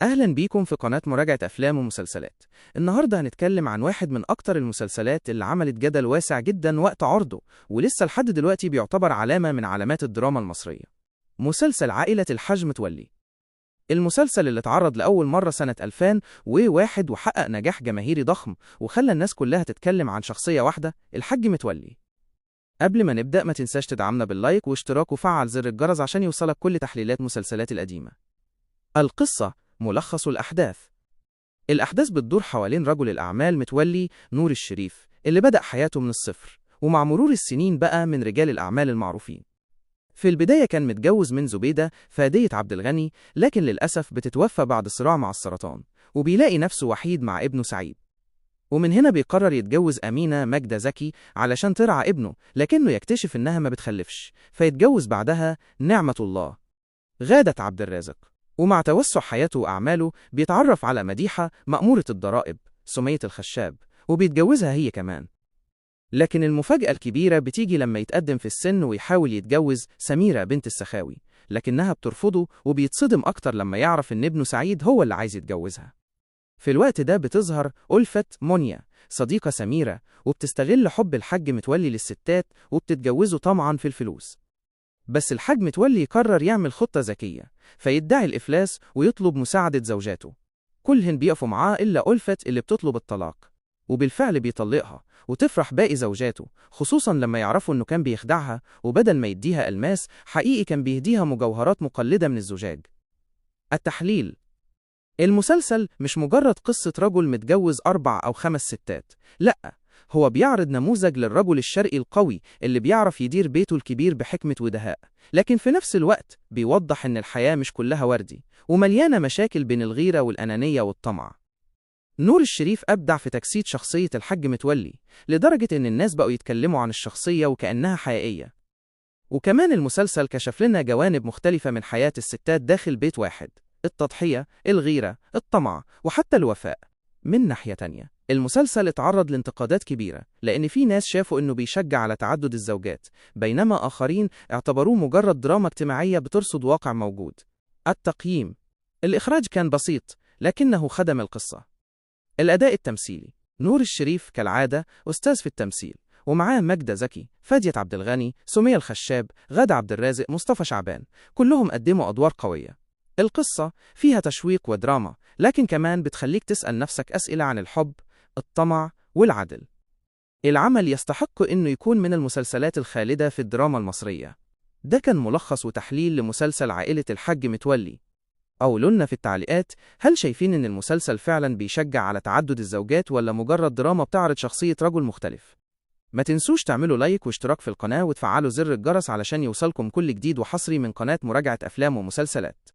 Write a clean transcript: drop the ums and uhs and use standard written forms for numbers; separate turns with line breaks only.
أهلا بيكم في قناة مراجعة أفلام ومسلسلات. النهاردة هنتكلم عن واحد من أكتر المسلسلات اللي عملت جدل واسع جدا وقت عرضه، ولسه لحد دلوقتي بيعتبر علامة من علامات الدراما المصرية. مسلسل عائلة الحاج متولي. المسلسل اللي اتعرض لأول مرة سنة 2001 وحقق نجاح جماهيري ضخم، وخلى الناس كلها تتكلم عن شخصية واحدة، الحاج متولي. قبل ما نبدأ ما تنساش تدعمنا باللايك واشتراك وفعل زر الجرس عشان يوصلك كل تحليلات مسلسلات القديمة. القصة، ملخص الأحداث. الأحداث بتدور حوالين رجل الأعمال متولي نور الشريف، اللي بدأ حياته من الصفر، ومع مرور السنين بقى من رجال الأعمال المعروفين. في البداية كان متجوز من زبيدة فادية عبد الغني، لكن للأسف بتتوفى بعد صراع مع السرطان، وبيلاقي نفسه وحيد مع ابنه سعيد. ومن هنا بيقرر يتجوز أمينة ماجدة زكي علشان ترعى ابنه، لكنه يكتشف إنها ما بتخلفش، فيتجوز بعدها نعمة الله غادة عبد الرازق. ومع توسع حياته وأعماله بيتعرف على مديحة مأمورة الضرائب سمية الخشاب، وبيتجوزها هي كمان. لكن المفاجأة الكبيرة بتيجي لما يتقدم في السن ويحاول يتجوز سميرة بنت السخاوي، لكنها بترفضه، وبيتصدم أكتر لما يعرف إن ابنه سعيد هو اللي عايز يتجوزها. في الوقت ده بتظهر ألفة مونيا صديقة سميرة، وبتستغل حب الحاج متولي للستات وبتتجوزه طمعا في الفلوس. بس الحاج متولي يقرر يعمل خطة ذكية، فيدعي الإفلاس ويطلب مساعدة زوجاته. كلهن بيقفوا معاه إلا ألفة اللي بتطلب الطلاق، وبالفعل بيطلقها، وتفرح باقي زوجاته، خصوصا لما يعرفوا إنه كان بيخدعها، وبدل ما يديها ألماس حقيقي كان بيهديها مجوهرات مقلدة من الزجاج. التحليل. المسلسل مش مجرد قصة رجل متجوز 4 أو 5 ستات، لأ، هو بيعرض نموذج للرجل الشرقي القوي اللي بيعرف يدير بيته الكبير بحكمة ودهاء، لكن في نفس الوقت بيوضح إن الحياة مش كلها وردي، ومليانة مشاكل بين الغيرة والأنانية والطمع. نور الشريف أبدع في تجسيد شخصية الحاج متولي، لدرجة إن الناس بقوا يتكلموا عن الشخصية وكأنها حقيقية. وكمان المسلسل كشف لنا جوانب مختلفة من حياة الستات داخل بيت واحد: التضحية، الغيرة، الطمع، وحتى الوفاء. من ناحية تانية، المسلسل اتعرض لانتقادات كبيرة، لأن في ناس شافوا إنه بيشجع على تعدد الزوجات، بينما آخرين اعتبروه مجرد دراما اجتماعية بترصد واقع موجود. التقييم. الإخراج كان بسيط، لكنه خدم القصة. الأداء التمثيلي. نور الشريف كالعادة أستاذ في التمثيل، ومعاه ماجدة زكي، فادية عبد الغني، سمية الخشاب، غادة عبد الرازق، مصطفى شعبان، كلهم قدموا أدوار قوية. القصة فيها تشويق ودراما، لكن كمان بتخليك تسأل نفسك أسئلة عن الحب، الطمع، والعدل. العمل يستحق إنه يكون من المسلسلات الخالدة في الدراما المصرية. ده كان ملخص وتحليل لمسلسل عائلة الحاج متولي. قولوا لنا في التعليقات، هل شايفين إن المسلسل فعلا بيشجع على تعدد الزوجات ولا مجرد دراما بتعرض شخصية رجل مختلف؟ ما تنسوش تعملوا لايك واشتراك في القناة وتفعلوا زر الجرس علشان يوصلكم كل جديد وحصري من قناة مراجعة أفلام ومسلسلات.